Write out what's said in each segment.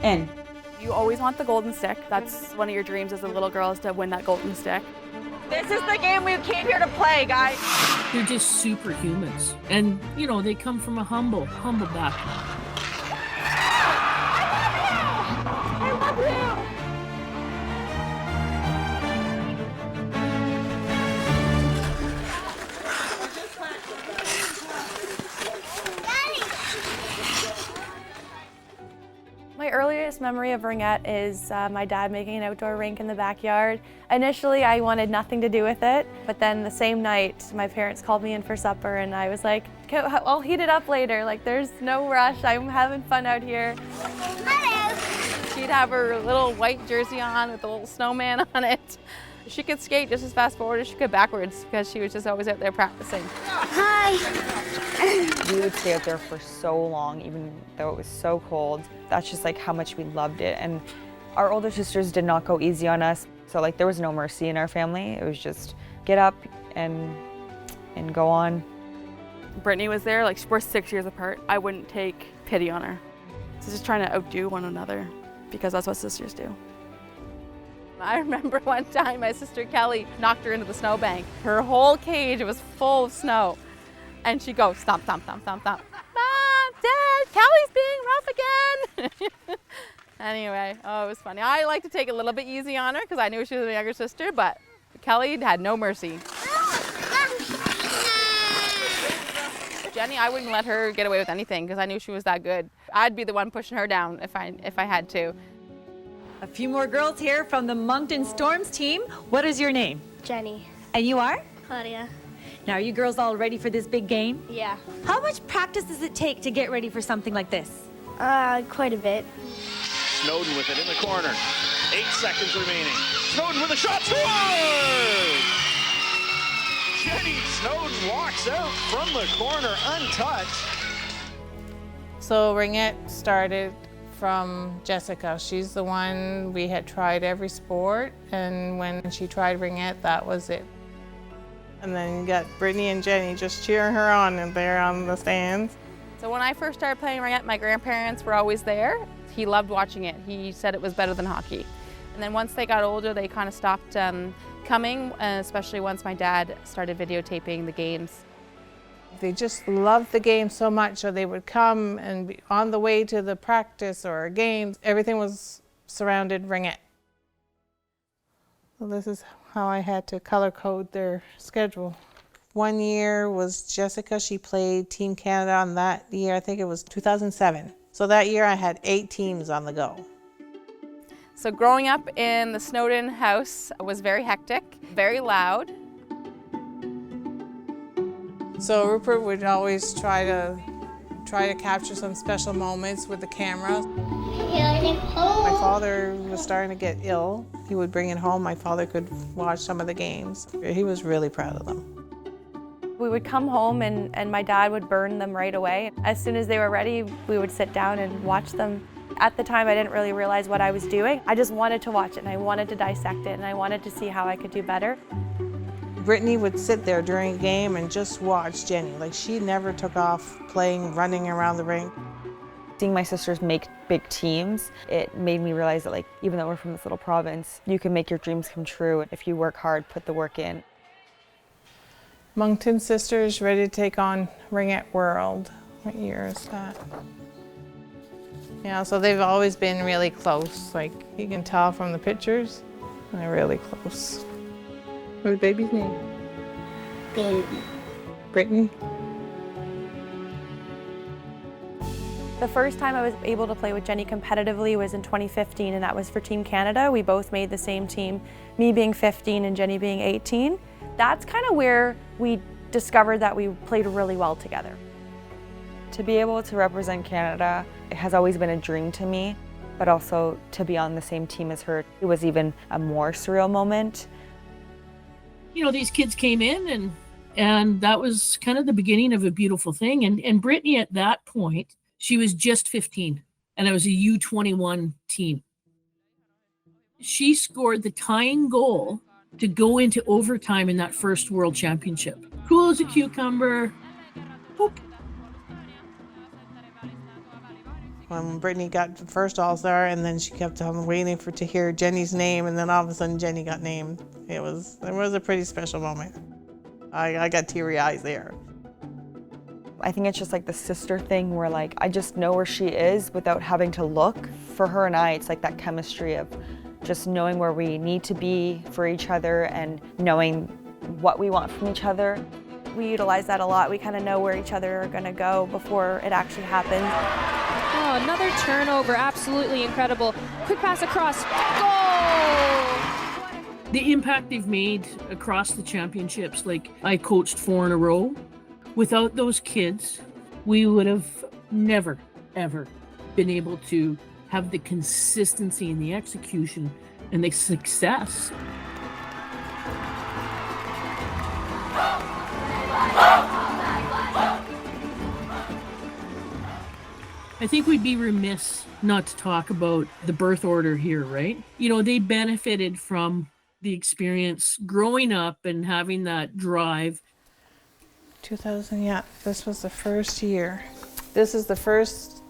in. You always want the golden stick. That's one of your dreams as a little girl, is to win that golden stick. This is the game we came here to play, guys. They're just superhumans. And, you know, they come from a humble background. I love you! My earliest memory of Ringette is my dad making an outdoor rink in the backyard. Initially, I wanted nothing to do with it, but then the same night, my parents called me in for supper and I was like, "Okay, I'll heat it up later. Like, there's no rush. I'm having fun out here." Hello. She'd have her little white jersey on with a little snowman on it. She could skate just as fast forward as she could backwards because she was just always out there practicing. Hi. We would stay out there for so long, even though it was so cold. That's just like how much we loved it. And our older sisters did not go easy on us. So like there was no mercy in our family. It was just get up and go on. Brittany was there, like we're 6 years apart. I wouldn't take pity on her. So just trying to outdo one another because that's what sisters do. I remember one time my sister Kelly knocked her into the snowbank. Her whole cage was full of snow. And she goes, "Stomp, stomp, stomp, stomp, stomp. Mom, Dad, Kelly's being rough again." Anyway, oh, it was funny. I like to take a little bit easy on her because I knew she was a younger sister, but Kelly had no mercy. Jenny, I wouldn't let her get away with anything because I knew she was that good. I'd be the one pushing her down if I had to. A few more girls here from the Moncton Storms team. What is your name? Jenny. And you are? Claudia. Now, are you girls all ready for this big game? Yeah. How much practice does it take to get ready for something like this? Quite a bit. Snowden with it in the corner. 8 seconds remaining. Snowden with a shot. Score! Jenny Snowden walks out from the corner untouched. So Ringette started from Jessica. She's the one, we had tried every sport, and when she tried Ringette, that was it. And then you got Brittany and Jenny just cheering her on and there on the stands. So when I first started playing Ringette, my grandparents were always there. He loved watching it. He said it was better than hockey. And then once they got older, they kind of stopped coming, especially once my dad started videotaping the games. They just loved the game so much, so they would come and be on the way to the practice or games. Everything was surrounded Ringette. So this is how I had to color code their schedule. One year was Jessica. She played Team Canada on that year. I think it was 2007. So that year I had 8 teams on the go. So growing up in the Snowden house was very hectic, very loud. So Rupert would always try to capture some special moments with the camera. My father was starting to get ill. He would bring it home. My father could watch some of the games. He was really proud of them. We would come home and my dad would burn them right away. As soon as they were ready, we would sit down and watch them. At the time, I didn't really realize what I was doing. I just wanted to watch it and I wanted to dissect it and I wanted to see how I could do better. Brittany would sit there during a game and just watch Jenny. Like, she never took off playing, running around the rink. Seeing my sisters make big teams, it made me realize that, like, even though we're from this little province, you can make your dreams come true if you work hard, put the work in. Moncton Sisters ready to take on Ringette World. What year is that? Yeah, so they've always been really close. Like, you can tell from the pictures, they're really close. What's the baby's name? Baby. Brittany. The first time I was able to play with Jenny competitively was in 2015, and that was for Team Canada. We both made the same team, me being 15 and Jenny being 18. That's kind of where we discovered that we played really well together. To be able to represent Canada, it has always been a dream to me, but also to be on the same team as her, it was even a more surreal moment. You know, these kids came in and that was kind of the beginning of a beautiful thing. And Brittany at that point, she was just 15 and it was a U21 team. She scored the tying goal to go into overtime in that first World Championship. Cool as a cucumber. Boop. when Brittany got the first All-Star, and then she kept on waiting to hear Jenny's name, and then all of a sudden Jenny got named. It was a pretty special moment. I got teary eyes there. I think it's just like the sister thing where like I just know where she is without having to look. For her and I, it's like that chemistry of just knowing where we need to be for each other and knowing what we want from each other. We utilize that a lot. We kind of know where each other are going to go before it actually happens. Oh, another turnover, absolutely incredible. Quick pass across, goal! The impact they've made across the championships, like I coached 4 in a row. Without those kids, we would have never, ever been able to have the consistency and the execution and the success. I think we'd be remiss not to talk about the birth order here, right? You know, they benefited from the experience growing up and having that drive. 2000, yeah, this was the first year. This is the first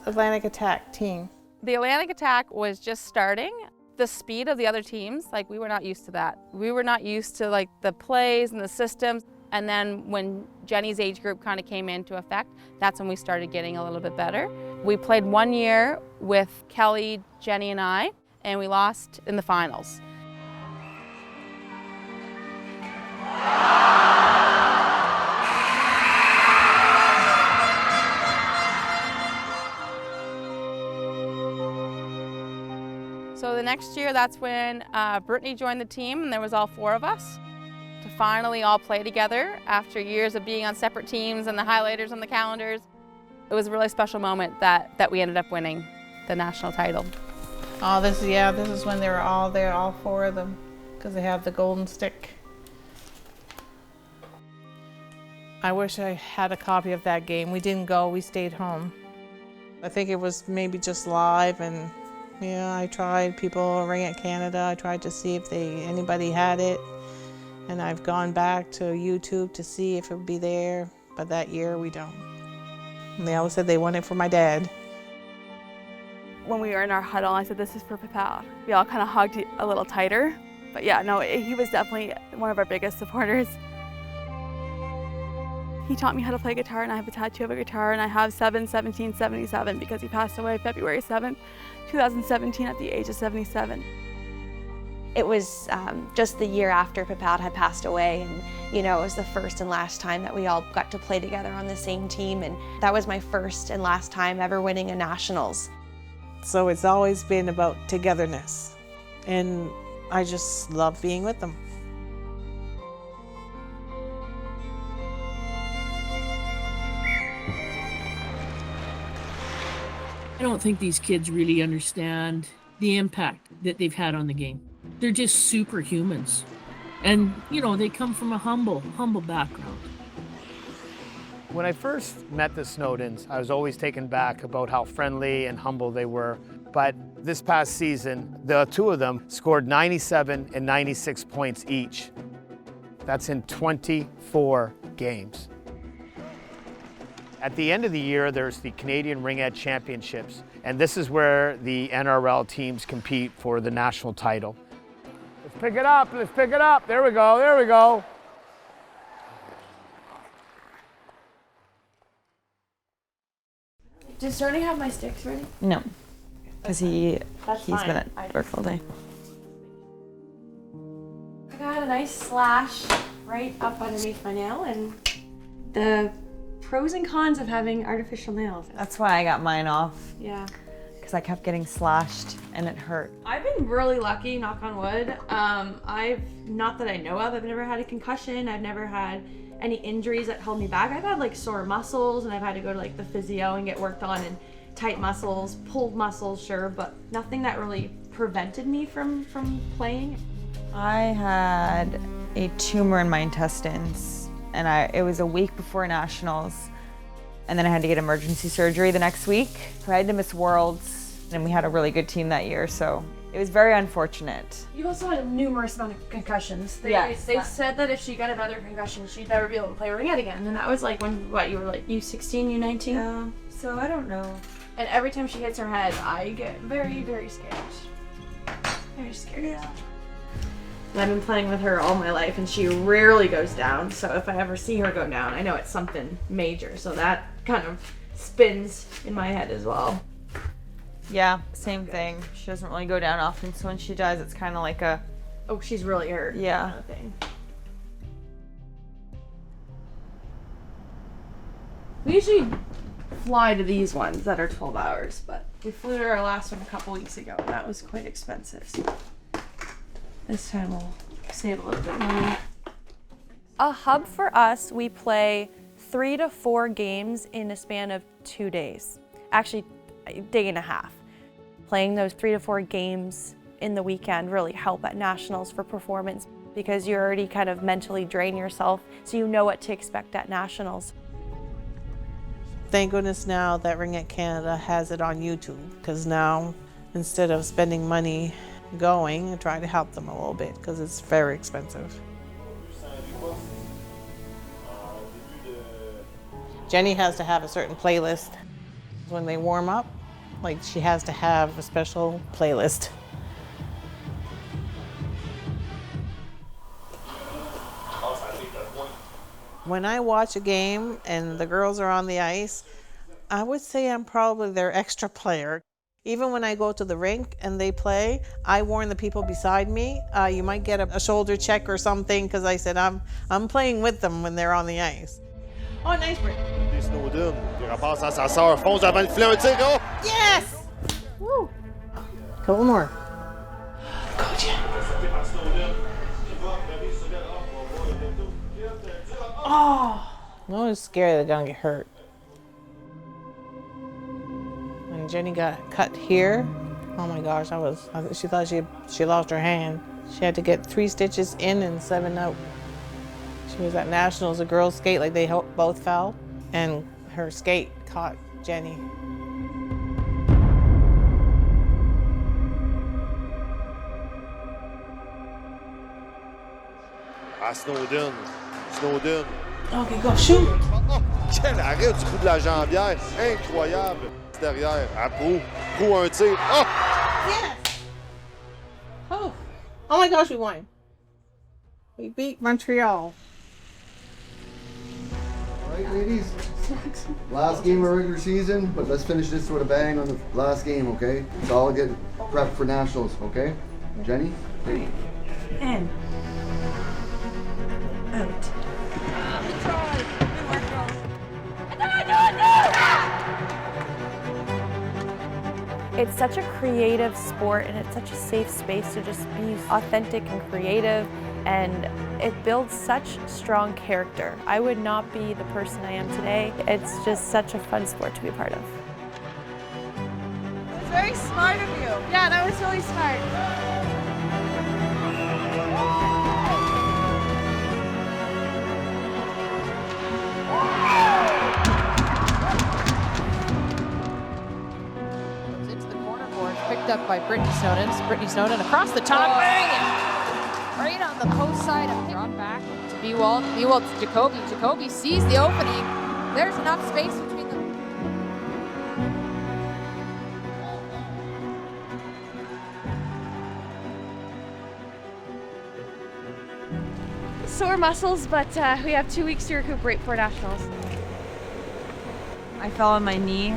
Atlantic Attack team. The Atlantic Attack was just starting. The speed of the other teams, like we were not used to that. We were not used to like the plays and the systems. And then when Jenny's age group kind of came into effect, that's when we started getting a little bit better. We played 1 year with Kelly, Jenny, and I, and we lost in the finals. So the next year, that's when Brittany joined the team, and there was all 4 of us to finally all play together after years of being on separate teams and the highlighters on the calendars. It was a really special moment that we ended up winning the national title. Oh, this is when they were all there, all 4 of them, because they have the golden stick. I wish I had a copy of that game. We didn't go, we stayed home. I think it was maybe just live, and yeah, I tried, people Ringette Canada, I tried to see if anybody had it. And I've gone back to YouTube to see if it would be there, but that year we don't. And they always said they want it for my dad. When we were in our huddle, I said, "This is for Papa." We all kind of hugged a little tighter. But yeah, no, he was definitely one of our biggest supporters. He taught me how to play guitar, and I have a tattoo of a guitar, and I have 7/17/77 because he passed away February 7th, 2017 at the age of 77. It was just the year after Papa had passed away, and you know, it was the first and last time that we all got to play together on the same team, and that was my first and last time ever winning a nationals. So it's always been about togetherness, and I just love being with them. I don't think these kids really understand the impact that they've had on the game. They're just superhumans. And, you know, they come from a humble background. When I first met the Snowdens, I was always taken back about how friendly and humble they were. But this past season, the 2 of them scored 97 and 96 points each. That's in 24 games. At the end of the year, there's the Canadian Ringette Championships, and this is where the NRL teams compete for the national title. Let's pick it up, let's pick it up. There we go, there we go. Does Tony have my sticks ready? No, because he's been at work all day. I got a nice slash right up underneath my nail, and the pros and cons of having artificial nails. That's why I got mine off, Yeah. because I kept getting slashed and it hurt. I've been really lucky, knock on wood. Not that I know of, I've never had a concussion. I've never had any injuries that held me back. I've had like sore muscles, and I've had to go to like the physio and get worked on, and tight muscles, pulled muscles, sure, but nothing that really prevented me from playing. I had a tumor in my intestines, and it was a week before nationals, and then I had to get emergency surgery the next week. So I had to miss Worlds, and we had a really good team that year, so it was very unfortunate. You've also had numerous amount of concussions. They said that if she got another concussion, she'd never be able to play Ringette again. And that was like when, what, you were like U16, U19? Yeah, so I don't know. And every time she hits her head, I get very, very scared. Very scared. Yeah. I've been playing with her all my life, and she rarely goes down. So if I ever see her go down, I know it's something major. So that kind of spins in my head as well. Yeah, same thing. She doesn't really go down often, so when she does, it's kind of like a... Oh, she's really hurt. Yeah. Kind of thing. We usually fly to these ones that are 12 hours, but we flew to our last one a couple weeks ago, and that was quite expensive. So this time we'll save a little bit of money. A hub for us, we play 3 to 4 games in a span of 2 days. Actually, a day and a half. Playing those 3 to 4 games in the weekend really help at nationals for performance because you're already kind of mentally drained yourself, so you know what to expect at nationals. Thank goodness now that Ringette Canada has it on YouTube, because now instead of spending money going, I try to help them a little bit because it's very expensive. Jenny has to have a certain playlist when they warm up. Like, she has to have a special playlist. When I watch a game and the girls are on the ice, I would say I'm probably their extra player. Even when I go to the rink and they play, I warn the people beside me, you might get a shoulder check or something, because I said I'm playing with them when they're on the ice. Oh, nice break. Snowden, il repasse à sa sœur, fonce avant le filet, un tir, oh! Yes! Woo! Couple more. Go, Jen. Oh! I was scared they're gonna get hurt. When Jenny got cut here, oh my gosh, she thought she lost her hand. She had to get 3 stitches in and 7 out. She was at nationals, a girls skate, like they both fell, and her skate caught Jenny. Ah, Snowden. Snowden. Okay, go shoot. Oh, quel arrêt du bout de la jambière. Incroyable. Derrière. À Prou. Prou un tir. Oh! Yes! Oh. Oh my gosh, we won. We beat Montreal. All right, ladies. Last game of regular season, but let's finish this with a bang on the last game, okay? It's all getting prepped for nationals, okay? Jenny? In. Out. It's such a creative sport and it's such a safe space to just be authentic and creative, and it builds such strong character. I would not be the person I am today. It's just such a fun sport to be a part of. It was very smart of you. Yeah, that was really smart. Picked up by Brittany Snowden. Brittany Snowden across the top, right on the post side. Drawn back to Bewald. Bewald to Jacoby. Jacoby sees the opening. There's enough space between them. Sore muscles, but we have 2 weeks to recuperate for nationals. I fell on my knee,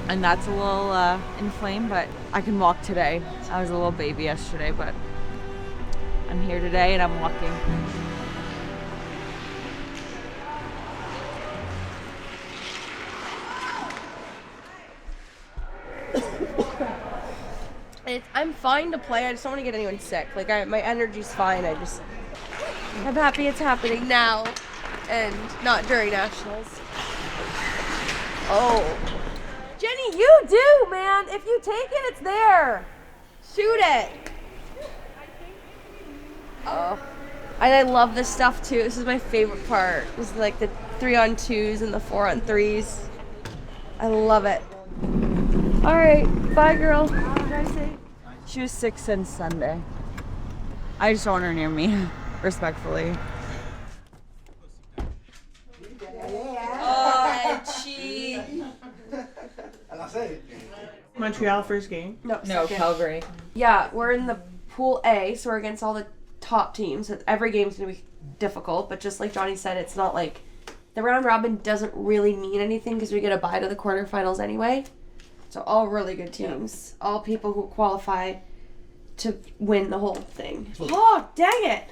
and that's a little inflamed, but I can walk today. I was a little baby yesterday, but I'm here today and I'm walking. I'm fine to play. I just don't want to get anyone sick. Like, my energy's fine. I'm happy it's happening now and not during nationals. Oh. Jenny, you do, man. If you take it, it's there. Shoot it. Oh. And I love this stuff too. This is my favorite part. This is like the 3-on-2s and the 4-on-3s. I love it. All right, bye, girl. She was 6 since Sunday. I just don't want her near me, respectfully. Oh, cheat. Montreal first game? No, No, second. Calgary. Yeah, we're in the Pool A, so we're against all the top teams. So every game's going to be difficult, but just like Johnny said, it's not like the round robin doesn't really mean anything because we get a bye to the quarterfinals anyway. So all really good teams, all people who qualify to win the whole thing. Oh, dang it!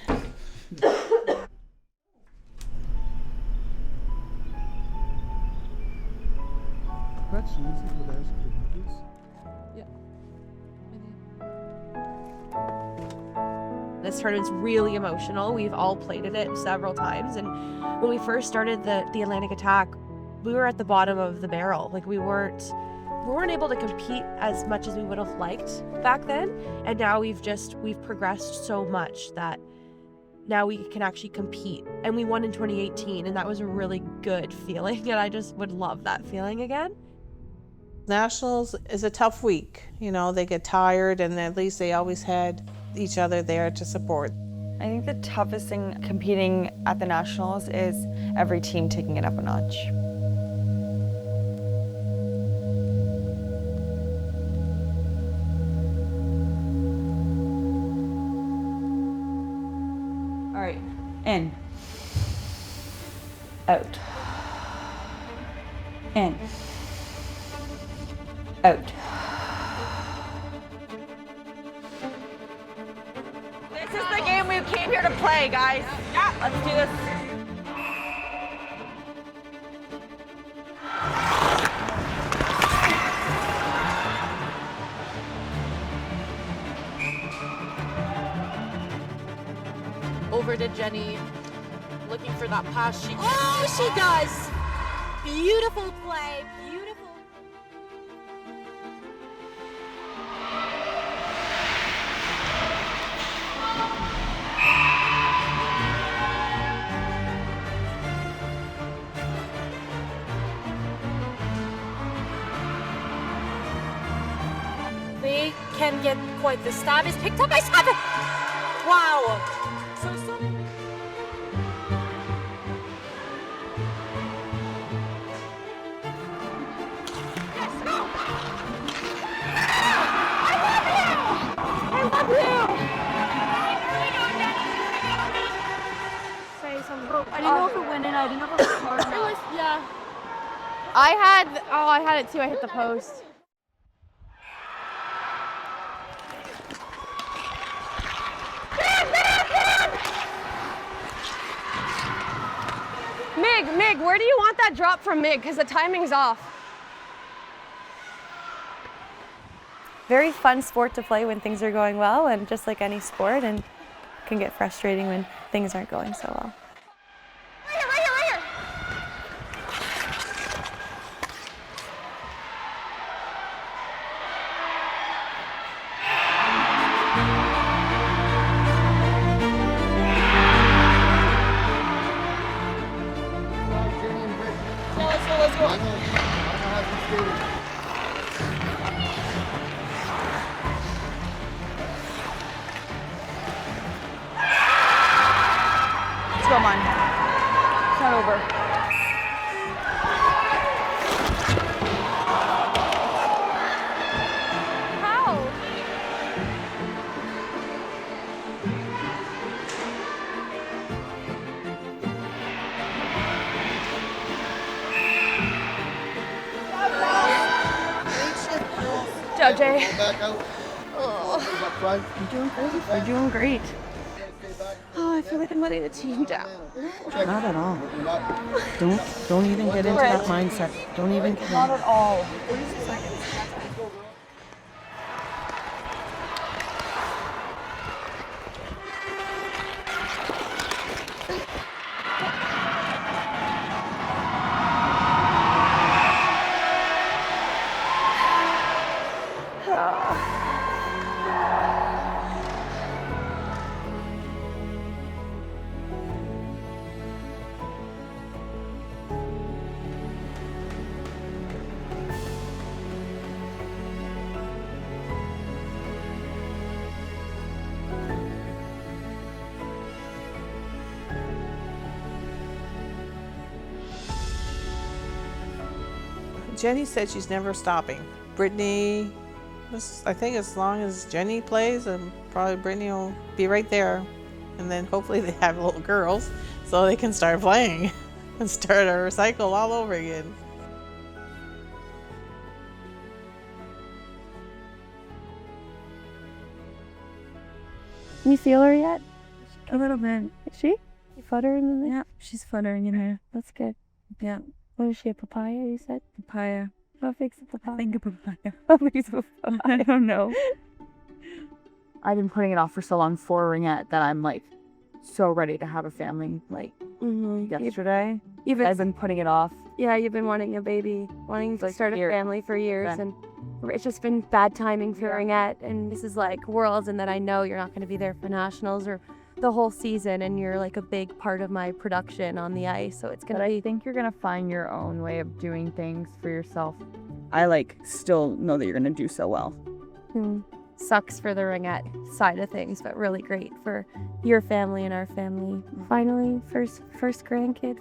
This tournament's really emotional. We've all played in it several times, and when we first started the Atlantic Attack, we were at the bottom of the barrel. Like we weren't able to compete as much as we would have liked back then, and now we've progressed so much that now we can actually compete. And we won in 2018, and that was a really good feeling, and I just would love that feeling again. Nationals is a tough week. You know, they get tired, and at least they always had each other there to support. I think the toughest thing competing at the Nationals is every team taking it up a notch. All right. In. Out. In. Out. This is the game we came here to play, guys. Yeah, let's do this. Over to Jenny, looking for that pass. She does. Beautiful play. Beautiful. They can get quite the stab. Is picked up by Seven. Wow. I didn't know if it went in. I didn't know if it was hard enough. Yeah. I had it too. I hit the post. Mig, where do you want that drop from Mig? Because the timing's off. Very fun sport to play when things are going well, and just like any sport, and can get frustrating when things aren't going so well. Right here. Let's go. Let's go, Mon. It's not over. How? Joe Jay. Back out. You're doing great. You're doing great. Oh, I feel like I'm letting the team down. Not at all. Don't even get into that mindset. Don't even. Not at all. Jenny said she's never stopping. Brittany, I think as long as Jenny plays, probably Brittany will be right there. And then hopefully they have little girls so they can start playing and start a cycle all over again. Can you feel her yet? A little bit. Is she? You fluttering in there? Yeah, she's fluttering in her. That's good. Yeah. What is she, a papaya, you said? Papaya. What makes a papaya? I think a papaya. What makes a papaya? I don't know. I've been putting it off for so long for Ringette that I'm like so ready to have a family like yesterday. I've been putting it off. Yeah, you've been wanting a baby, wanting to start a family for years, and it's just been bad timing for Ringette. And this is like Worlds, and then I know you're not going to be there for Nationals or the whole season, and you're like a big part of my production on the ice. So it's gonna. But I think you're gonna find your own way of doing things for yourself. I like still know that you're gonna do so well. Sucks for the Ringette side of things, but really great for your family and our family. Finally, first grandkid.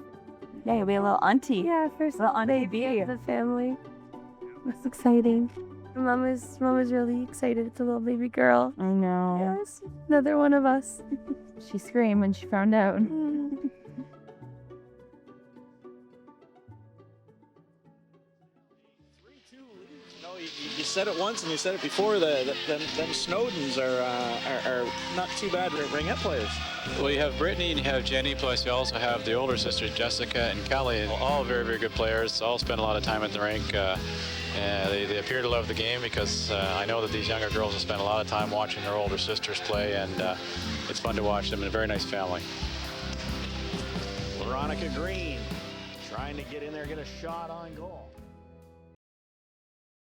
Yeah, you'll be a little auntie. Yeah, first little auntie baby of the family. That's exciting. Mama's really excited. It's a little baby girl. I know. Yes, another one of us. She screamed when she found out. You said it once and you said it before. Them Snowdens are not too bad Ringette players. Well, you have Brittany and you have Jenny, plus you also have the older sisters, Jessica and Kelly. All very, very good players. All spend a lot of time at the rink. They appear to love the game because I know that these younger girls have spent a lot of time watching their older sisters play, and it's fun to watch them. And a very nice family. Veronica Green trying to get in there, get a shot on goal.